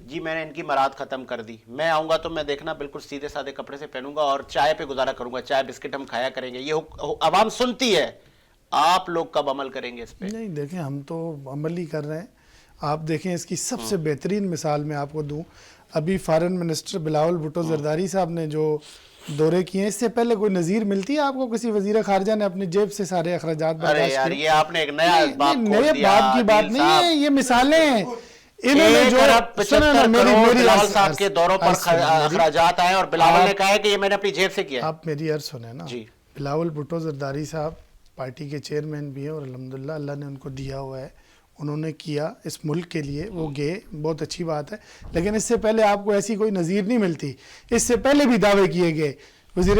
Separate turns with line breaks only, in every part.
جی میں نے ان کی مراد ختم کر دی, میں آؤں گا تو میں دیکھنا بالکل سیدھے سادے کپڑے سے پہنوں گا اور چائے پہ گزارا کروں گا, چائے بسکٹ ہم کھایا کریں گے. یہ عوام سنتی ہے, آپ لوگ کب عمل کریں گے اس پہ؟
نہیں دیکھیں ہم تو عمل ہی کر رہے ہیں. آپ دیکھیں اس کی سب سے بہترین مثال میں آپ کو دوں, ابھی فارن منسٹر بلاول بھٹو زرداری صاحب نے جو دورے کیے ہیں, اس سے پہلے کوئی نظیر ملتی ہے آپ کو کسی وزیر خارجہ نے اپنی جیب سے سارے اخراجات
ارے
برداشت
یار
کیے؟
یہ آپ نے ایک نیا باب کھول
نئے
دیا
باب کی بات
عادل
نہیں ہے,
صاحب.
یہ مثالیں ہیں. انہوں نے جو
1.75 کروڑ بلاول صاحب کے دوروں پر
میری
اخراجات آئے اور بلاول نے کہا ہے کہ یہ میں نے اپنی جیب سے کیا ہے.
آپ میری عرض سنیں نا,
جی
بلاول بھٹو زرداری صاحب پارٹی کے چیئرمین بھی ہیں اور الحمدللہ اللہ نے ان کو دیا ہوا ہے, انہوں نے کیا اس ملک کے لیے, وہ گئے, بہت اچھی بات ہے. لیکن اس سے پہلے آپ کو ایسی کوئی نظیر نہیں ملتی. اس سے پہلے بھی دعوے کیے گئے, وزیر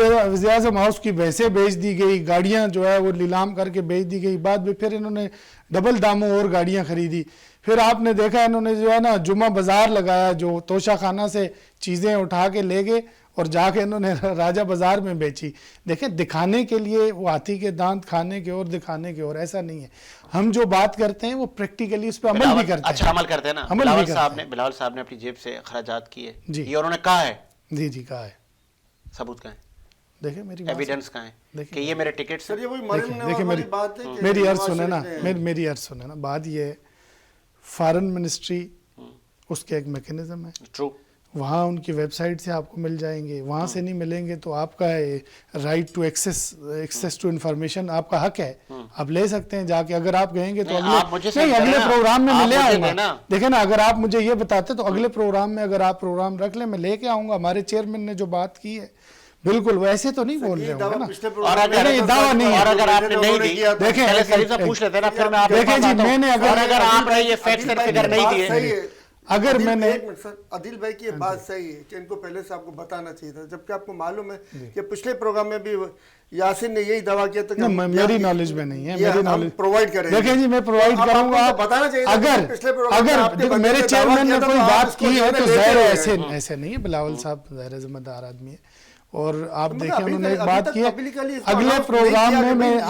اعظم ہاؤس کی بھینسیں بیچ دی گئی, گاڑیاں جو ہے وہ نیلام کر کے بیچ دی گئی, بعد میں پھر انہوں نے ڈبل داموں اور گاڑیاں خریدی. پھر آپ نے دیکھا انہوں نے جو ہے نا جمعہ بازار لگایا, جو توشہ خانہ سے چیزیں اٹھا کے لے گئے اور جا کے انہوں نے راجہ بازار میں بیچی. دیکھیں دکھانے کے لیے وہ ہاتھی کے دانت کھانے کے اور دکھانے کے اور, ایسا نہیں ہے. ہم جو بات کرتے ہیں وہ پریکٹیکلی اس پہ عمل بھی کرتے ہیں.
اچھا عمل کرتے ہیں نا. بلاول صاحب نے اپنی جیب سے اخراجات کیے,
جی
یہ انہوں نے کہا ہے.
جی جی کہا ہے.
ثبوت کہاں ہے؟
دیکھیں میری
ایویڈنس کہاں ہے کہ یہ میرے ٹکٹ سے؟
دیکھیں میری عرض سنیں نا, میری عرض سنیں نا. بات یہ ہے فارن منسٹری اس کے ایک میکینزم ہے,
ٹرو,
وہاں ان کی ویب سائٹ سے آپ کو مل جائیں گے. وہاں سے نہیں ملیں گے تو آپ کا right to access to information آپ کا حق ہے, آپ لے سکتے ہیں جا کے. اگر آپ کہیں گے تو اگلے پروگرام میں لے آؤں گا. دیکھیں نا اگر آپ مجھے یہ بتاتے تو اگلے پروگرام میں اگر آپ پروگرام رکھ لیں میں لے کے آؤں گا. ہمارے چیئرمین نے جو بات کی ہے بالکل ویسے تو نہیں بول رہے ہوں گے نا,
اور اگر آپ نے نہیں دی, دیکھیں سلیف صاحب پوچھ لیتے ہیں نا, پھر میں آپ
دیکھیں جی میں نے
اگر آپ نے یہ فیکٹس اینڈ فگر نہیں دیے,
اگر میں نے
ایک منٹ سر, عادل بھائی کی یہ بات صحیح ہے کہ ان کو پہلے سے آپ کو بتانا چاہیے تھا, جبکہ آپ کو معلوم ہے کہ پچھلے پروگرام میں بھی یاسین نے یہی دعویٰ کیا تھا کہ
میری نالج میں نہیں ہے, میری نالج
پرووائڈ کریں.
دیکھیں جی میں پرووائڈ کروں گا. اگر میرے چیئرمین نے کوئی بات کی ہے تو ظاہر ایسے نہیں ہے, بلاول صاحب ظاہر ذمہ دار آدمی ہے. اور آپ دیکھیں انہوں نے ایک بات کی ہے, اگلے پروگرام میں میں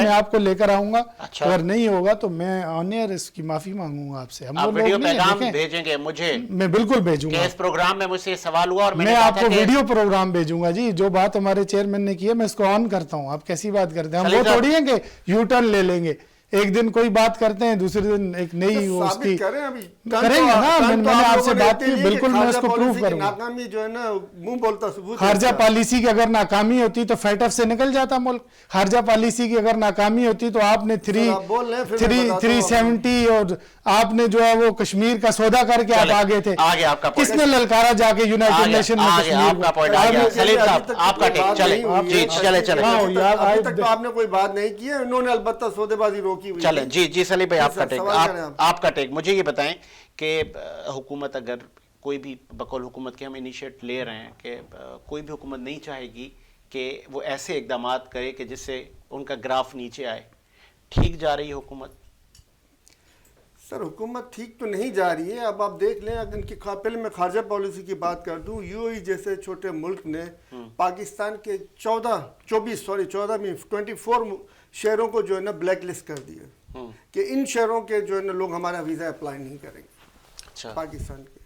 آپ کو لے کر آؤں گا. اگر نہیں ہوگا تو میں آن ایئر اس کی معافی مانگوں گا آپ سے.
آپ ویڈیو پیغام بھیجیں گے مجھے؟
میں بالکل بھیجوں گا.
اس پروگرام میں مجھ سے سوال ہوا اور
میں آپ کو ویڈیو پروگرام بھیجوں گا. جی جو بات ہمارے چیئرمین نے کی ہے میں اس کو آن کرتا ہوں. آپ کیسی بات کرتے ہیں, ہم وہ تھوڑی ہیں کہ یو ٹرن لے لیں گے. ایک دن کوئی بات کرتے ہیں, دوسرے دن ایک نئی اس کی کریں گے نا. میں نے آپ سے بات کی, بالکل میں اس کو پروف کروں گا.
ناکامی جو ہے نا منہ بولتا ثبوت.
خارجہ پالیسی کی اگر ناکامی ہوتی تو FATF سے نکل جاتا ملک. خارجہ پالیسی کی اگر ناکامی ہوتی تو آپ نے 370 اور آپ نے جو ہے وہ کشمیر کا سودا کر کے آپ آگے تھے. کس نے للکارا جا کے یونائٹڈ نیشن میں
ابھی تک تو آپ نے کوئی بات نہیں کی ہے, انہوں نے البتہ سودے بازی روکی ہوئی.
چلیں جی سلیف بھائی آپ کا ٹیک مجھے یہ بتائیں کہ حکومت اگر کوئی بھی بقول حکومت کے ہم انیشیٹ لے رہے ہیں کہ کوئی بھی حکومت نہیں چاہے گی کہ وہ ایسے اقدامات کرے کہ جس سے ان کا گراف نیچے آئے, ٹھیک جا رہی ہے حکومت؟
سر حکومت ٹھیک تو نہیں جا رہی ہے. اب آپ دیکھ لیں, اگر ان کی پہلے میں خارجہ پالیسی کی بات کر دوں, UAE جیسے چھوٹے ملک نے پاکستان کے 24 شہروں کو جو ہے نا بلیک لسٹ کر دیا کہ ان شہروں کے جو ہے نا لوگ ہمارا ویزا اپلائی نہیں کریں گے پاکستان کے.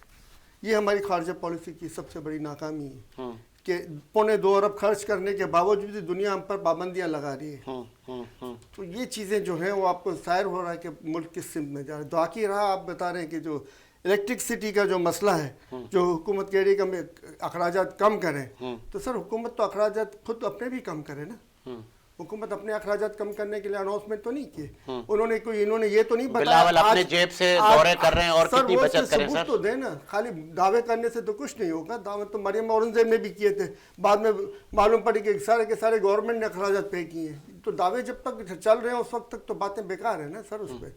یہ ہماری خارجہ پالیسی کی سب سے بڑی ناکامی ہے کہ 2.25 ارب خرچ کرنے کے باوجود دنیا ہم پر پابندیاں لگا رہی ہے. تو یہ چیزیں جو ہیں وہ آپ کو ظاہر ہو رہا ہے کہ ملک کس سمت میں جا رہا ہے. باقی رہا آپ بتا رہے ہیں کہ جو الیکٹرکسٹی کا جو مسئلہ ہے, جو حکومت کہہ رہی ہے کہ اخراجات کم کریں, تو سر حکومت تو اخراجات خود اپنے بھی کم کرے نا. حکومت اپنے اخراجات کم کرنے کے لیے اناؤنسمنٹ تو نہیں کیے انہوں نے یہ تو نہیں بتایا
بلاول اپنے جیب سے دورے کر رہے ہیں اور کتنی بچت کریں.
سر تو دیں نا, خالی دعوے کرنے سے تو کچھ نہیں ہوگا. دعوے تو مریم اورنگزیب نے بھی کیے تھے, بعد میں معلوم پڑی کہ سارے کے سارے گورنمنٹ نے اخراجات پے کیے ہیں. تو دعوے جب تک چل رہے ہیں اس وقت تک تو باتیں بیکار ہیں نا سر اس پہ.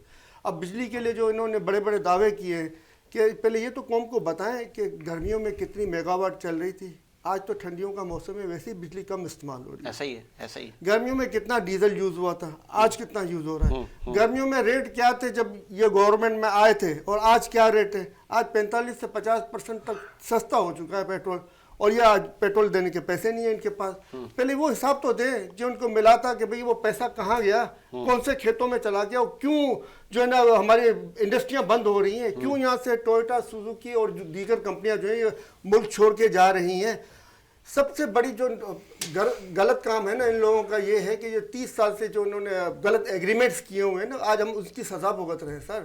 اب بجلی کے لیے جو انہوں نے بڑے بڑے دعوے کیے کہ پہلے یہ تو قوم کو بتائیں کہ گرمیوں میں کتنی میگا واٹ چل رہی تھی. آج تو ٹھنڈیوں کا موسم ہے, ویسے ہی بجلی کم استعمال ہو رہی ہے.
ایسا ہی
گرمیوں میں کتنا ڈیزل یوز ہوا تھا, آج کتنا یوز ہو رہا ہے. گرمیوں میں ریٹ کیا تھے جب یہ گورنمنٹ میں آئے تھے, اور آج کیا ریٹ ہے. آج 45 سے 50% تک سستا ہو چکا ہے پیٹرول, اور یہ آج پیٹرول دینے کے پیسے نہیں ہیں ان کے پاس. پہلے وہ حساب تو دیں جو ان کو ملا تھا کہ بھئی وہ پیسہ کہاں گیا, کون سے کھیتوں میں چلا گیا, اور کیوں جو ہے نا ہماری انڈسٹریاں بند ہو رہی ہیں, کیوں یہاں سے ٹویوٹا, سوزوکی اور دیگر کمپنیاں جو ہیں یہ ملک چھوڑ کے جا رہی ہیں. سب سے بڑی جو غلط کام ہے نا ان لوگوں کا یہ ہے کہ یہ 30 سال سے جو انہوں نے غلط ایگریمنٹس کیے ہوئے ہیں نا, آج ہم اس کی سزا بھگت رہے ہیں سر.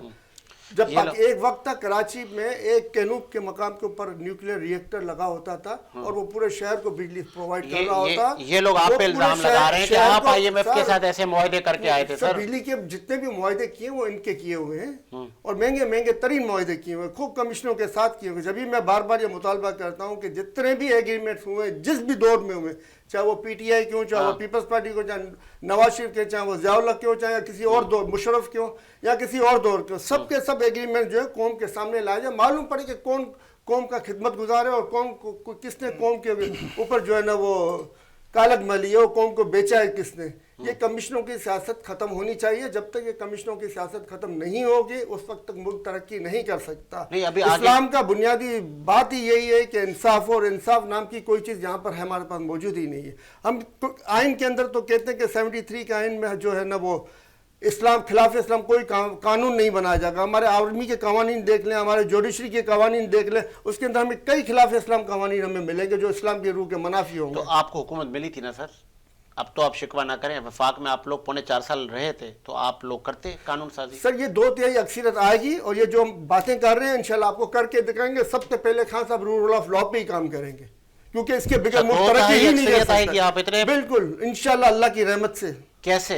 جب ایک وقت تک کراچی میں ایک کینوب کے مقام کے اوپر نیوکلیر ری ایکٹر لگا ہوتا تھا اور وہ پورے شہر کو بجلی پرووائڈ کر رہا ہوتا.
یہ لوگ آپ پہ الزام لگا رہے ہیں کہ آپ آئی ایم ایف کے ساتھ ایسے معاہدے کر کے آئے تھے سر.
بجلی کے جتنے بھی معاہدے کیے وہ ان کے کیے ہوئے ہیں اور مہنگے مہنگے ترین معاہدے کیے ہوئے, خوب کمشنوں کے ساتھ کیے ہوئے. جبھی میں بار بار یہ مطالبہ کرتا ہوں کہ جتنے بھی ایگریمنٹس ہوئے جس بھی دور میں ہوئے, چاہے وہ پی ٹی آئی کیوں, چاہے وہ پیپلز پارٹی کو, چاہے نواز شریف کے, چاہے وہ ضیاء اللہ کے ہو, چاہے کسی اور دور مشرف کے ہو یا کسی اور دور کے ہو, سب کے سب ایگریمنٹ جو ہے قوم کے سامنے لائے جائے, معلوم پڑے کہ کون قوم کا خدمت گزار ہے اور قوم کو کس نے قوم کے اوپر جو ہے نا وہ کالک ملی ہے, اور قوم کو بیچا ہے کس نے. یہ کمشنوں کی سیاست ختم ہونی چاہیے. جب تک یہ کمشنوں کی سیاست ختم نہیں ہوگی اس وقت تک ملک ترقی نہیں کر سکتا. اسلام کا بنیادی بات ہی یہی ہے کہ انصاف, اور انصاف نام کی کوئی چیز یہاں پر ہمارے پاس موجود ہی نہیں ہے. ہم آئین کے اندر تو کہتے ہیں کہ 73 کا آئین میں جو ہے نا وہ اسلام خلاف اسلام کوئی قانون نہیں بنایا جائے گا. ہمارے آرمی کے قوانین دیکھ لیں, ہمارے جوڈیشری کے قوانین دیکھ لیں, اس کے اندر ہمیں کئی خلاف اسلام قوانین ہمیں ملیں گے جو اسلام کی روح کے منافی ہوں گے.
تو آپ کو حکومت ملی تھی نا سر, اب تو آپ شکوہ نہ کریں, وفاق میں آپ لوگ 4.5 سال رہے تھے تو آپ لوگ کرتے قانون سازی.
سر یہ 2/3 اکثریت آئے گی اور یہ جو ہم باتیں کر رہے ہیں انشاءاللہ آپ کو کر کے دکھائیں گے. سب سے پہلے خان صاحب رول آف لا پہ ہی کام کریں گے کیونکہ اس کے بغیر ملک ترقی ہی نہیں کر سکتا. بالکل انشاءاللہ اللہ کی رحمت سے.
کیسے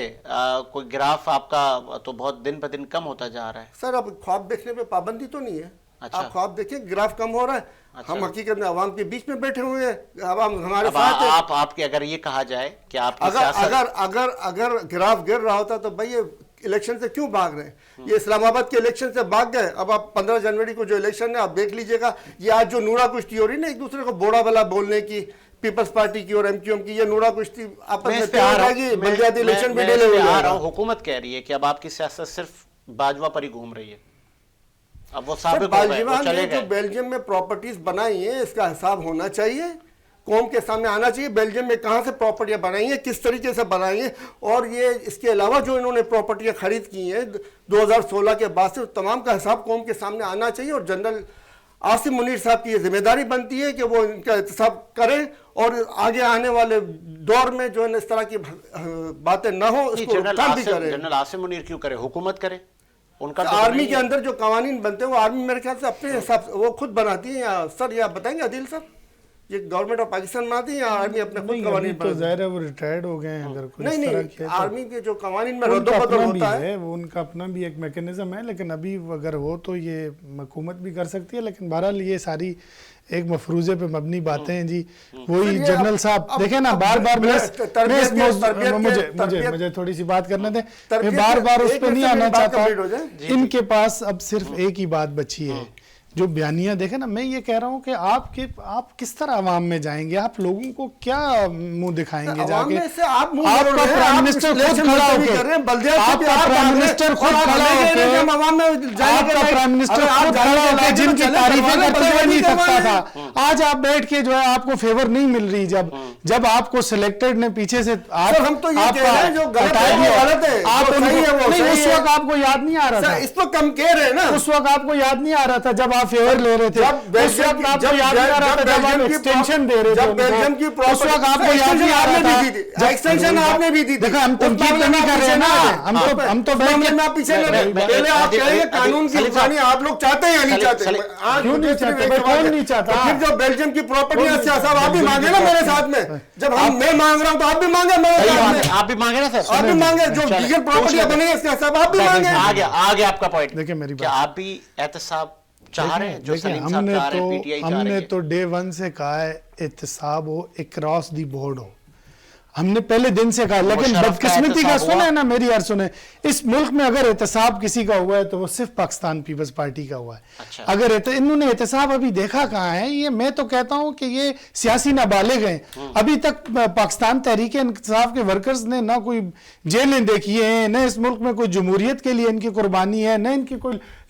کوئی گراف آپ کا تو بہت دن پہ دن کم ہوتا جا رہا ہے
سر. اب خواب دیکھنے پہ پابندی تو نہیں ہے. آپ خواب دیکھیں گراف کم ہو رہا ہے. ہم حقیقت میں عوام کے بیچ میں بیٹھے ہوئے ہیں, عوام ہمارے ساتھ ہے.
آپ کے اگر یہ کہا جائے کہ آپ
اگر گراف گر رہا ہوتا تو بھائی الیکشن سے کیوں بھاگ رہے ہیں؟ یہ اسلام آباد کے الیکشن سے بھاگ گئے. اب آپ 15 جنوری کو جو الیکشن ہے آپ دیکھ لیجئے گا, یہ آج جو نورا کشتی ہو رہی ہے نا ایک دوسرے کو بوڑا بلا بولنے کی, پیپلز پارٹی کی اور ایم کیو ایم کی, یہ نورا کشتی آپس میں تیار آئے گی. بلدیاتی الیکشن بھی ڈیلے ہو جائے گا.
حکومت کہہ رہی ہے کہ اب آپ کی سیاست صرف باجوہ پر ہی گھوم رہی ہے. اب وہ
باجوہ نے جو بیلجیم میں پراپرٹیز بنائی ہیں اس کا حساب ہونا چاہیے, قوم کے سامنے آنا چاہیے. بیلجیم میں کہاں سے پراپرٹیاں بنائی ہیں, کس طریقے سے بنائی ہیں, اور یہ اس کے علاوہ جو انہوں نے پراپرٹیاں خرید کی ہیں 2016 کے بعد سے تمام کا حساب قوم کے سامنے آنا چاہیے. اور جنرل عاصم منیر صاحب کی یہ ذمہ داری بنتی ہے کہ وہ ان کا احتساب کریں اور آگے آنے والے دور میں جو ہے اس طرح کی باتیں نہ ہوں اس کو کم بھی کریں.
جنرل عاصم منیر کیوں کرے, حکومت کرے. ان کا
آرمی کے اندر جو قوانین بنتے ہیں وہ آرمی میرے خیال سے اپنے حساب سے وہ خود بناتی ہیں. سر یہ آپ بتائیں گے عادل صاحب, یہ گورنمنٹ آف پاکستان بناتی ہے یا آرمی اپنے خود قوانین
تو ظاہر ہے وہ ریٹائرڈ ہو گئے ہیں. اگر کوئی اس طرح کیا
آرمی کے جو قوانین میں رد و بدل ہوتا ہے
وہ ان کا اپنا بھی ایک میکینزم ہے, لیکن ابھی اگر ہو تو یہ حکومت بھی کر سکتی ہے. لیکن بہرحال یہ ساری ایک مفروضے پہ مبنی باتیں ہیں جی. وہی جنرل صاحب دیکھیں نا بار بار مجھے تھوڑی سی بات کرنے دیں, میں بار بار اس پہ نہیں آنا چاہتا. ان کے پاس اب صرف ایک ہی بات بچی ہے جو بیانیہ دیکھیں نا. میں یہ کہہ رہا ہوں کہ آپ کس طرح عوام میں جائیں گے, آپ لوگوں کو کیا منہ دکھائیں گے جا کے. آپ کا پرائم منسٹر خود کھڑا ہو کے, آپ کا پرائم منسٹر خود کھڑا ہو کے, آپ کا پرائم منسٹر خود کھڑا ہو کے جن کی تعریفیں کرتے ہوئے نہیں تھکتا تھا, آج آپ بیٹھ کے جو ہے آپ کو فیور نہیں مل رہی. جب آپ کو سلیکٹڈ نے پیچھے سے
ہم تو یہ کہہ رہے ہیں جو غلط ہے
اس وقت آپ کو یاد نہیں آ رہا تھا,
اس تو کم کہہ رہے ہیں نا,
اس وقت آپ کو یاد نہیں آ رہا تھا جب آپ فیور لے رہے تھے, اس وقت آپ کو یاد نہیں آ رہا تھا جب آپ ایکسٹینشن دے رہے تھے, اس وقت آپ کو یاد نہیں آ رہا تھا.
ایکسٹینشن آپ نے بھی دی.
دیکھیں ہم تنقید تو نہیں کر رہے ہیں نا, ہم تو بیٹھ کے
پیچھے پہلے آپ کہیں گے قانون کی حکمرانی آپ لوگ چاہتے ہیں یا نہیں چاہتے.
کیوں نہیں چاہتے, کون نہیں چاہتا.
پھر جو بیلجیم کی پراپرٹیاں صاحب آپ بھی مانگے نا میرے ساتھ میں, جب میں مانگ رہا ہوں تو آپ بھی مانگے میرے ساتھ میں,
آپ بھی مانگے نا سر,
آپ بھی مانگے. جو دیگر پراپرٹیاں بنی ہیں اس کا حساب آپ بھی مانگے.
آگے آپ کا پوائنٹ
دیکھیں میری
بات, آپ بھی احتساب چاہ رہے ہیں جو سلیم صاحب چاہ رہے ہیں, پی ٹی آئی چاہ رہی ہے.
ہم نے تو ڈے ون سے کہا ہے احتساب ہو, اکراس دی بورڈ ہو. ہم نے پہلے دن سے کہا, لیکن بدقسمتی کا سنیں نا, میری یار سنیں, اس ملک میں اگر احتساب کسی کا ہوا ہے تو وہ صرف پاکستان پیپلز پارٹی کا ہوا ہے. اگر انہوں نے احتساب ابھی دیکھا کہاں ہے, یہ میں تو کہتا ہوں کہ یہ سیاسی نابالغ ہیں. ابھی تک پاکستان تحریک انصاف کے ورکرز نے نہ کوئی جیلیں دیکھی ہیں, نہ اس ملک میں کوئی جمہوریت کے لیے ان کی قربانی ہے, نہ ان کی کوئی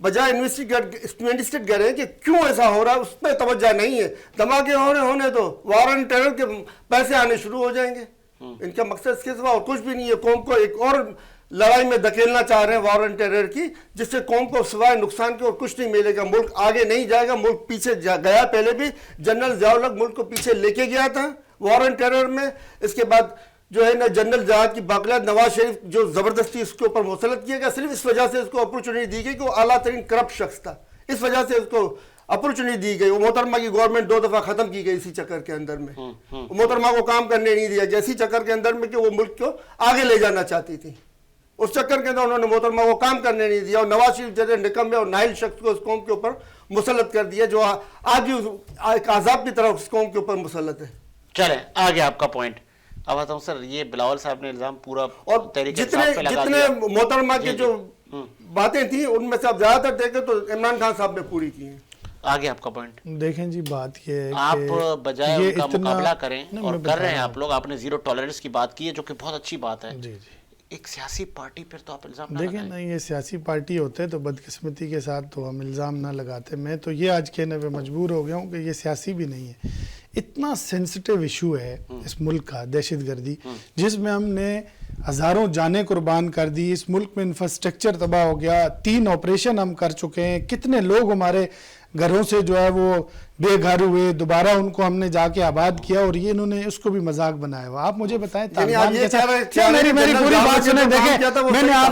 بجائے انویسٹیگیٹ کریں کہ کیوں ایسا ہو رہا ہے، اس پہ توجہ نہیں ہے. دھماکے ہونے تو وار اینڈ ٹیرر کے پیسے آنے شروع ہو جائیں گے. ان کا مقصد اس کے سوا اور کچھ بھی نہیں ہے. قوم کو ایک اور لڑائی میں دھکیلنا چاہ رہے ہیں وار اینڈ ٹیرر کی، جس سے قوم کو سوائے نقصان کے اور کچھ نہیں ملے گا. ملک آگے نہیں جائے گا، ملک پیچھے گیا. پہلے بھی جنرل ضیاء الحق ملک کو پیچھے لے کے گیا تھا وار اینڈ ٹیرر میں. اس کے بعد جو ہے نا جنرل جہاد کی باقاعدہ نواز شریف جو زبردستی اس کے اوپر مسلط کیا گیا، صرف اس وجہ سے اس کو اپرچونٹی دی گئی کہ وہ اعلیٰ ترین کرپٹ شخص تھا. اس وجہ سے اس کو اپرچونٹی دی گئی. وہ محترمہ کی گورنمنٹ 2 دفعہ ختم کی گئی اسی چکر کے اندر میں. محترمہ کو کام کرنے نہیں دیا گیا اسی چکر کے اندر میں کہ وہ ملک کو آگے لے جانا چاہتی تھی. اس چکر کے اندر انہوں نے محترمہ کو کام کرنے نہیں دیا اور نواز شریف جیسے نکمے اور ناہل شخص کو اس قوم کے اوپر مسلط کر دیا، جو آج بھی ایک عذاب کی طرف اس قوم کے اوپر مسلط ہے.
چلیں آگے آپ کا پوائنٹ. اب آتا ہوں سر، یہ بلاول صاحب نے الزام پورا
اور
تحریک انصاف پہ لگا
جتنے
دیا.
محترمہ کی جو باتیں تھیں ان میں سے آپ زیادہ تر دیکھیں تو عمران خان صاحب نے پوری کی ہیں.
آگے آپ کا پوائنٹ.
دیکھیں جی بات یہ ہے
آپ بجائے ان کا مقابلہ کریں اور کر رہے ہیں آپ لوگ. آپ نے زیرو ٹالرنس کی بات کی ہے جو کہ بہت اچھی بات ہے.
جی جی
ایک سیاسی پارٹی پر تو آپ الزام نہ
دیکھیں
لگائیں.
نہیں، یہ سیاسی پارٹی ہوتے تو بدقسمتی کے ساتھ تو ہم الزام نہ لگاتے. میں تو یہ آج کہنے پہ مجبور ہو گیا ہوں کہ یہ سیاسی بھی نہیں ہے. اتنا سینسٹیو ایشو ہے اس ملک کا دہشت گردی، جس میں ہم نے ہزاروں جانیں قربان کر دی. اس ملک میں انفراسٹرکچر تباہ ہو گیا. 3 آپریشن ہم کر چکے ہیں. کتنے لوگ ہمارے گھروں سے جو ہے وہ بے گھر ہوئے، دوبارہ ان کو ہم نے جا کے آباد کیا اور یہ انہوں نے اس کو بھی مذاق بنایا ہوا. آپ مجھے بتائیں طالبان کے ساتھ میری پوری بات سنیں. دیکھیں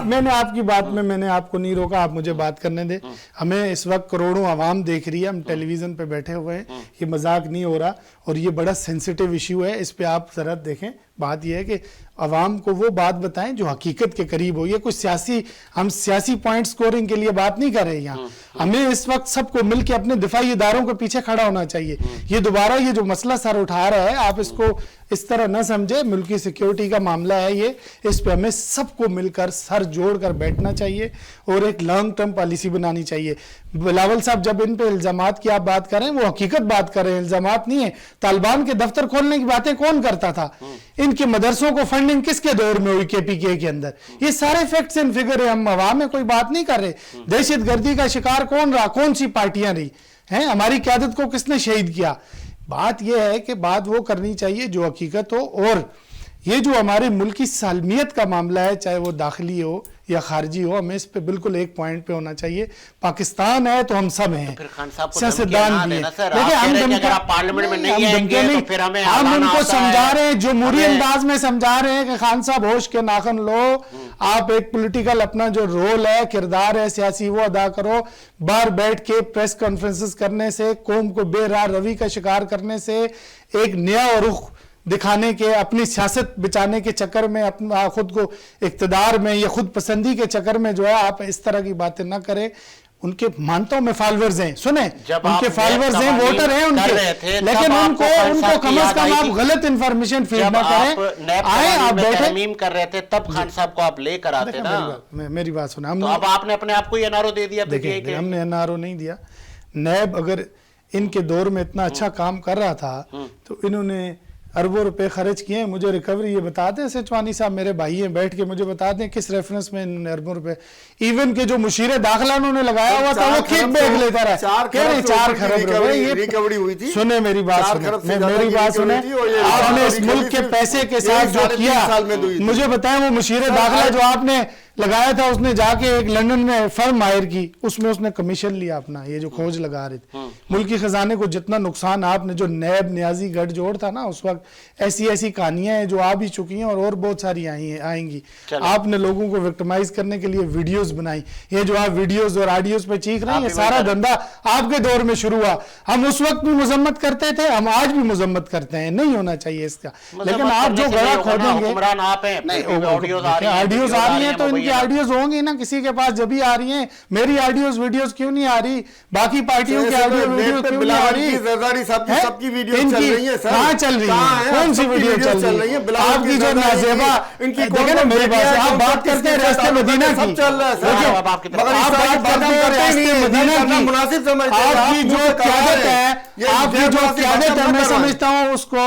میں نے آپ کی بات میں نے آپ کو نہیں روکا، آپ مجھے بات کرنے دیں. ہمیں اس وقت کروڑوں عوام دیکھ رہی ہے، ہم ٹیلی ویژن پہ بیٹھے ہوئے ہیں. یہ مذاق نہیں ہو رہا اور یہ بڑا سینسیٹیو ایشو ہے. اس پہ آپ ذرا دیکھیں. بات یہ ہے کہ عوام کو وہ بات بتائیں جو حقیقت کے قریب ہو. یہ کوئی ہم سیاسی پوائنٹ سکورنگ کے لیے بات نہیں کر رہے یہاں. ہمیں اس وقت سب کو مل کے اپنے دفاعی اداروں کے پیچھے کھڑا ہونا چاہیے. یہ دوبارہ یہ جو مسئلہ سر اٹھا رہا ہے، آپ اس کو اس طرح نہ سمجھے. ملکی سیکیورٹی کا معاملہ ہے یہ. اس پہ ہمیں سب کو مل کر سر جوڑ کر بیٹھنا چاہیے اور ایک لانگ ٹرم پالیسی بنانی چاہیے. بلاول صاحب جب ان پہ الزامات کی آپ بات کر رہے ہیں، وہ حقیقت بات کر رہے ہیں، الزامات نہیں ہیں. طالبان کے دفتر کھولنے کی باتیں کون کرتا تھا؟ ان کے مدرسوں کو فنڈنگ کس کے دور میں ہوئی KPK کے اندر؟ یہ سارے فیکٹس اینڈ فگر ہیں. ہم عوام میں کوئی بات نہیں کر رہے. دہشت گردی کا شکار کون رہا؟ کون سی پارٹیاں رہی ہیں؟ ہماری قیادت کو کس نے شہید کیا؟ بات یہ ہے کہ بات وہ کرنی چاہیے جو حقیقت ہو. اور یہ جو ہمارے ملک کی سالمیت کا معاملہ ہے، چاہے وہ داخلی ہو یا خارجی ہو، ہمیں اس پہ بالکل ایک پوائنٹ پہ ہونا چاہیے. پاکستان ہے تو ہم سب ہیں، سیاستدان بھی ہیں. لیکن ہم ان کو سمجھا رہے ہیں، جمہوری انداز میں سمجھا رہے ہیں کہ خان صاحب ہوش کے ناخن لو. آپ ایک پولیٹیکل اپنا جو رول ہے، کردار ہے سیاسی، وہ ادا کرو. باہر بیٹھ کے پریس کانفرنسز کرنے سے، قوم کو بے راہ روی کا شکار کرنے سے، ایک نیا رخ دکھانے کے، اپنی سیاست بچانے کے چکر میں، اپنا خود کو اقتدار میں یا خود پسندی کے چکر میں جو ہے آپ اس طرح کی باتیں نہ کریں. ان کے مانتا ہوں میں فالورز ہیں، سنیں ان کے فالورز ہیں، ووٹر ہیں ان کے، لیکن ان کو کم از کم آپ غلط انفارمیشن فیڈ نہ کریں. آئیں آپ بیٹھیں.
ترمیم کر رہے تھے تب خان صاحب کو آپ لے کر آتے نا.
میری بات سنیں.
تو اب آپ نے اپنے آپ کو یہ NRO دے دیا.
دیکھیں ہم نے NRO نہیں دیا. نیب اگر ان کے دور میں اتنا اچھا کام کر رہا تھا تو انہوں نے اربوں روپے خرچ کیے ہیں. مجھے ریکوری یہ بتا دیں، سچوانی صاحب میرے بھائی ہیں، بیٹھ کے مجھے بتا دیں کس ریفرنس میں انہوں نے اربوں روپے. ایون کہ جو مشیر داخلہ انہوں نے لگایا ہوا تھا وہ کیک بیگ لیتا رہا. 4 کھرب
ریکوری ہوئی تھی.
سنیں میری بات سنیں، میری بات سنیں. آپ نے اس ملک کے پیسے کے ساتھ جو کیا، مجھے بتائیں وہ مشیر داخلہ جو آپ نے لگایا تھا، اس نے جا کے ایک لندن میں فرم ہائر کی، اس میں اس نے کمیشن لیا اپنا. یہ جو کھوج لگا رہے تھے، ملکی خزانے کو جتنا نقصان آپ نے جو نیب نیازی گڑھ جوڑ تھا نا اس وقت، ایسی کہانیاں ہیں جو آ بھی چکی ہیں اور بہت ساری آئیں گی. آپ نے لوگوں کو وکٹمائز کرنے کے لیے ویڈیوز بنائی. یہ جو آپ ویڈیوز اور آڈیوز پہ چیخ رہے ہیں، یہ سارا دھندا آپ کے دور میں شروع ہوا. ہم اس وقت بھی مذمت کرتے تھے، ہم آج بھی مذمت کرتے ہیں. نہیں ہونا چاہیے اس کا. لیکن آپ جو گڑھا کھودیں گے، آڈیوز آ رہی ہیں تو ان کی آڈیوز ہوں گی نا کسی کے پاس. جب ہی آ رہی ہیں، میری آڈیوز ویڈیوز کیوں نہیں آ رہی؟ باقی پارٹیوں کی آڈیوز ویڈیوز کیوں نہیں آ رہی؟
سب کی ویڈیو چل رہی ہے.
کہاں چل رہی ہے؟ کون سی ویڈیو چل رہی ہے؟ آپ کی جو نازیبا، دیکھیں نا میری بات سے، آپ بات کرتے ہیں ریاست مدینہ کی،
سب چل رہا ہے.
آپ بات کرتے ہیں ریاست مدینہ کی.
مناسب سمجھتے ہیں
آپ کی جو قیادت ہے، میں سمجھتا ہوں اس کو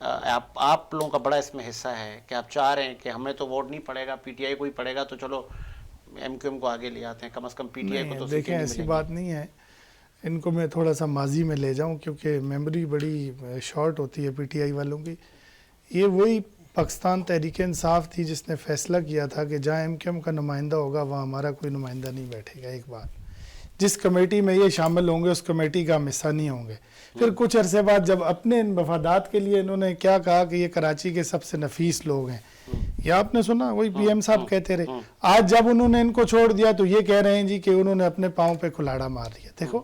آپ لوگوں کا بڑا اس میں حصہ ہے کہ آپ چاہ رہے ہیں کہ ہمیں تو ووٹ نہیں پڑے گا, پی ٹی آئی کو ہی پڑے گا, تو چلو ایم کیو ایم کو آگے لے آتے ہیں, کم از کم پی ٹی آئی کو تو
دیکھیں ایسی بات نہیں ہے. ان کو میں تھوڑا سا ماضی میں لے جاؤں کیونکہ میموری بڑی شارٹ ہوتی ہے پی ٹی آئی والوں کی. یہ وہی پاکستان تحریک انصاف تھی جس نے فیصلہ کیا تھا کہ جہاں ایم کیو ایم کا نمائندہ ہوگا وہاں ہمارا کوئی نمائندہ نہیں بیٹھے گا. ایک بات, جس کمیٹی میں یہ شامل ہوں گے اس کمیٹی کا ہم حصہ نہیں ہوں گے. پھر کچھ عرصے بعد جب اپنے ان مفادات کے لیے انہوں نے کیا کہا کہ یہ کراچی کے سب سے نفیس لوگ ہیں, یہ آپ نے سنا, وہی پی ایم صاحب کہتے رہے. آج جب انہوں نے ان کو چھوڑ دیا تو یہ کہہ رہے ہیں جی کہ انہوں نے اپنے پاؤں پہ کلاڑا مار دیا. دیکھو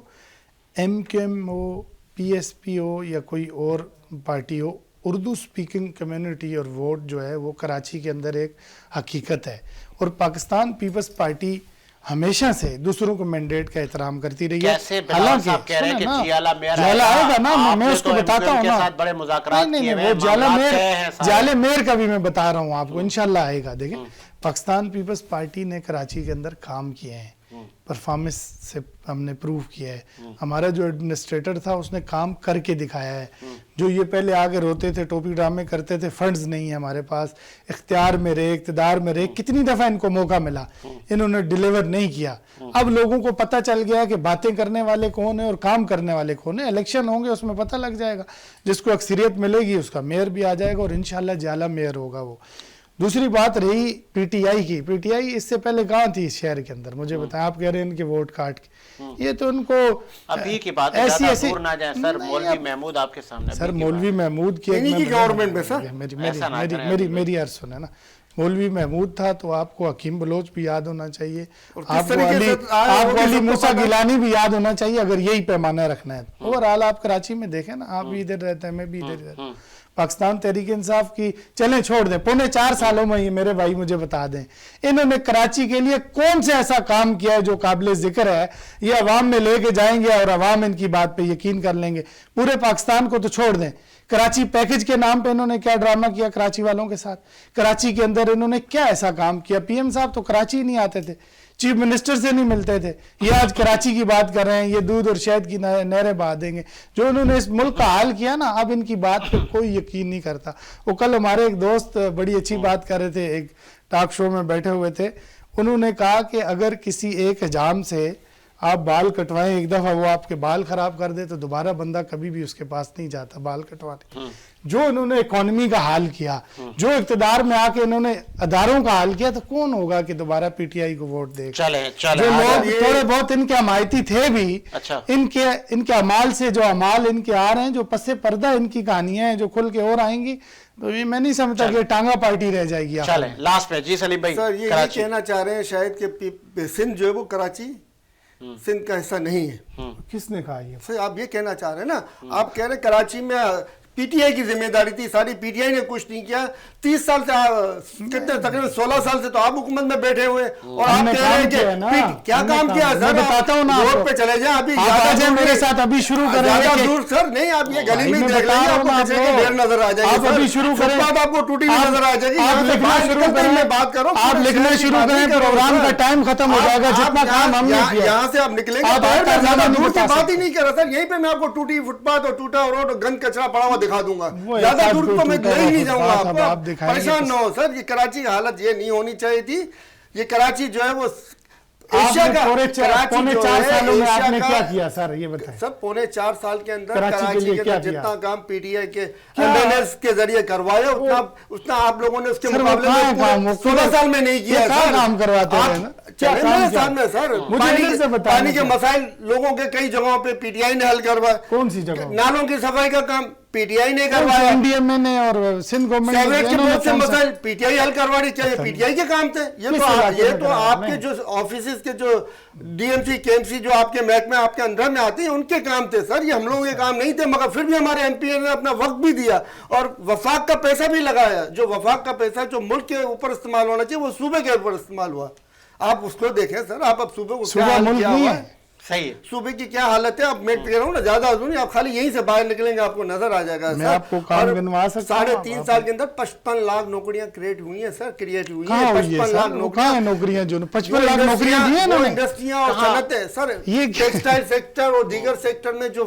ایم کیو ایم ہو, پی ایس پی ہو یا کوئی اور پارٹی ہو, اردو سپیکنگ کمیونٹی اور ووٹ جو ہے وہ کراچی کے اندر ایک حقیقت ہے. اور پاکستان پیپلز پارٹی ہمیشہ سے دوسروں کو مینڈیٹ کا احترام کرتی رہی ہے.
حالانکہ کہہ رہے ہیں کہ جیالہ میئر
آئے گا نا, میں اس کو بتاتا ہوں نا,
بڑے مذاکرات
نہیں وہ جیالہ میئر کا بھی میں بتا رہا ہوں آپ کو, انشاءاللہ آئے گا. دیکھیں پاکستان پیپلز پارٹی نے کراچی کے اندر کام کیے ہیں, پرفارمنس سے ہم نے پروف کیا ہے. ہمارا جو ایڈمنسٹریٹر تھا اس نے کام کر کے دکھایا ہے. جو یہ پہلے آگے روتے تھے, ٹوپی ڈرامے کرتے تھے, فنڈز نہیں ہے ہمارے پاس, اختیار میں رہے, اقتدار میں رہے, کتنی دفعہ ان کو موقع ملا, انہوں نے ڈیلیور نہیں کیا. اب لوگوں کو پتہ چل گیا کہ باتیں کرنے والے کون ہیں اور کام کرنے والے کون ہیں. الیکشن ہوں گے اس میں پتہ لگ جائے گا, جس کو اکثریت ملے گی اس کا میئر بھی آ جائے گا اور انشاءاللہ جیالہ میئر ہوگا وہ. دوسری بات رہی پی ٹی آئی کی. پی ٹی آئی اس سے پہلے کہاں تھی اس شہر کے اندر, مجھے بتائیں. آپ کہہ رہے ہیں ان کے ووٹ کاٹ کے, یہ تو ان کو
ابھی کی بات ہے, زیادہ دور نہ جائیں سر. مولوی محمود آپ کے سامنے,
سر مولوی محمود کی
گورنمنٹ میں سر
میری عرض سنیں نا, مولوی محمود تھا تو آپ کو حکیم بلوچ بھی یاد ہونا چاہیے, آپ کو علی موسیٰ گیلانی بھی یاد ہونا چاہیے اگر یہی پیمانہ رکھنا ہے. اوورآل آپ کراچی میں دیکھیں نا, آپ بھی ادھر رہتے ہیں, میں بھی ادھر رہتا ہوں. پاکستان تحریک انصاف کی چلیں چھوڑ دیں, 4.5 سالوں میں یہ میرے بھائی مجھے بتا دیں انہوں نے کراچی کے لیے کون سے ایسا کام کیا ہے جو قابل ذکر ہے. یہ عوام میں لے کے جائیں گے اور عوام ان کی بات پہ یقین کر لیں گے. پورے پاکستان کو تو چھوڑ دیں, کراچی پیکج کے نام پہ انہوں نے کیا ڈرامہ کیا کراچی والوں کے ساتھ, کراچی کے اندر انہوں نے کیا ایسا کام کیا. پی ایم صاحب تو کراچی نہیں آتے تھے, چیف منسٹر سے نہیں ملتے تھے, یہ آج کراچی کی بات کر رہے ہیں, یہ دودھ اور شہد کی نہریں بہا دیں گے. جو انہوں نے اس ملک کا حال کیا نا, اب ان کی بات پہ کوئی یقین نہیں کرتا. وہ کل ہمارے ایک دوست بڑی اچھی بات کر رہے تھے, ایک ٹاک شو میں بیٹھے ہوئے تھے, انہوں نے کہا کہ اگر کسی ایک حجام سے آپ بال کٹوائیں, ایک دفعہ وہ آپ کے بال خراب کر دے تو دوبارہ بندہ کبھی بھی اس کے پاس نہیں جاتا بال کٹوانے. جو انہوں نے اکانومی کا حال کیا, جو اقتدار میں آ کے انہوں نے اداروں کا حال کیا, تو کون ہوگا کہ دوبارہ پی ٹی آئی کو ووٹ دے گا. جو لوگ تھوڑے بہت ان کے حمایتی تھے بھی, ان کے اعمال سے جو اعمال ان کے آ رہے ہیں, جو پس پردہ ان کی کہانیاں ہیں جو کھل کے اور آئیں گی, تو میں نہیں سمجھتا کہ ٹانگا پارٹی رہ جائے گی.
چلیں لاسٹ پہ جی سلیم بھائی,
سر یہ کہنا چاہ رہے ہیں شاید کہ سندھ جو ہے وہ کراچی سندھ کا حصہ نہیں ہے.
کس نے کہا یہ؟
سر آپ یہ کہنا چاہ رہے ہیں نا, آپ کہہ رہے ہیں کراچی میں پی ٹی آئی کی ذمہ داری تھی, ساری پی ٹی آئی نے کچھ نہیں کیا. 30 سال سے کتنے تقریباً 16 سال سے تو آپ حکومت میں بیٹھے ہوئے, اور آپ کہہ رہے ہیں کہ کیا کام کیا.
میں بتاتا ہوں نا,
روڈ پہ چلے جائیں, ابھی
میرے ساتھ ابھی شروع کریں,
زیادہ دور سر نہیں, آپ یہ گلی میں دیکھ لیں گے, آپ کو پیچھے کی ڈھیر نظر آ جائے گی.
آپ ابھی شروع کریں,
آپ کو ٹوٹی ہوئی نظر آ جائے گی.
آپ لکھنا شروع کریں, میں بات کروں, آپ لکھنا شروع کریں, پروگرام کا ٹائم ختم ہو جائے گا. جتنا کام ہم نے کیا
یہاں سے آپ نکلیں گے, زیادہ دور کی بات ہی نہیں کر رہا سر. یہیں پہ میں آپ کو ٹوٹی فٹ پاتھ اور ٹوٹا روڈ اور گند کچرا پڑا ہوا دکھا دوں گا. زیادہ دور تو میں لے ہی نہیں جاؤں گا, آپ پریشان نہ ہو سر. یہ کراچی کی حالت یہ نہیں ہونی چاہیے تھی. یہ کراچی جو ہے وہ ایشیا کا,
پونے 4 سالوں میں آپ نے کیا کیا سر یہ بتائیں.
سر پونے 4 سال کے اندر کراچی کے اندر جتنا کام پی ٹی آئی کے ایم ایل ایز کے ذریعے کروایا, اتنا آپ لوگوں نے اس کے مقابلے میں 16 سال میں نہیں کیا.
کام کرواتے ہیں
میرے سامنے سر, پانی کے مسائل لوگوں کے کئی جگہوں پہ پی ٹی آئی نے حل کروایا.
کون سی جگہ؟
نالوں کی صفائی کا کام پی ٹی آئی نے کروایا.
این ڈی ایم اے نے اور سندھ گورنمنٹ
سیوریج کے بہت سے مسائل پی ٹی آئی حل کروانے چاہیے, پی ٹی آئی کے کام تھے. یہ تو آپ کے جو آفیسز کے جو ڈی ایم سی کے ایم سی جو آپ کے محکمے آپ کے اندر میں آتے ہیں ان کے کام تھے سر. یہ ہم لوگوں کے کام نہیں تھے, مگر پھر بھی ہمارے ایم پی نے اپنا وقت بھی دیا اور وفاق کا پیسہ بھی لگایا. جو وفاق کا پیسہ جو ملک کے اوپر استعمال ہونا چاہیے وہ صوبے کے اوپر استعمال ہوا. آپ اس کو دیکھیں سر, آپ اب صوبے کو کیا حال کیا ہوا ہے,
صحیح
صوبے کی کیا حالت ہے. اب میں کہہ رہا ہوں نا, زیادہ نہیں, آپ خالی یہیں سے باہر نکلیں گے آپ کو نظر آ جائے گا.
میں آپ کو کام گنوا سکتا ہوں.
3.5 سال کے اندر 55 لاکھ نوکریاں کریٹ ہوئی ہیں سر, کریٹ ہوئی ہیں 55 لاکھ
نوکریاں. جو 55 لاکھ نوکریاں دی ہیں انہوں نے,
انڈسٹریاں اور صنعتیں سر, ٹیکسٹائل سیکٹر اور دیگر سیکٹر میں جو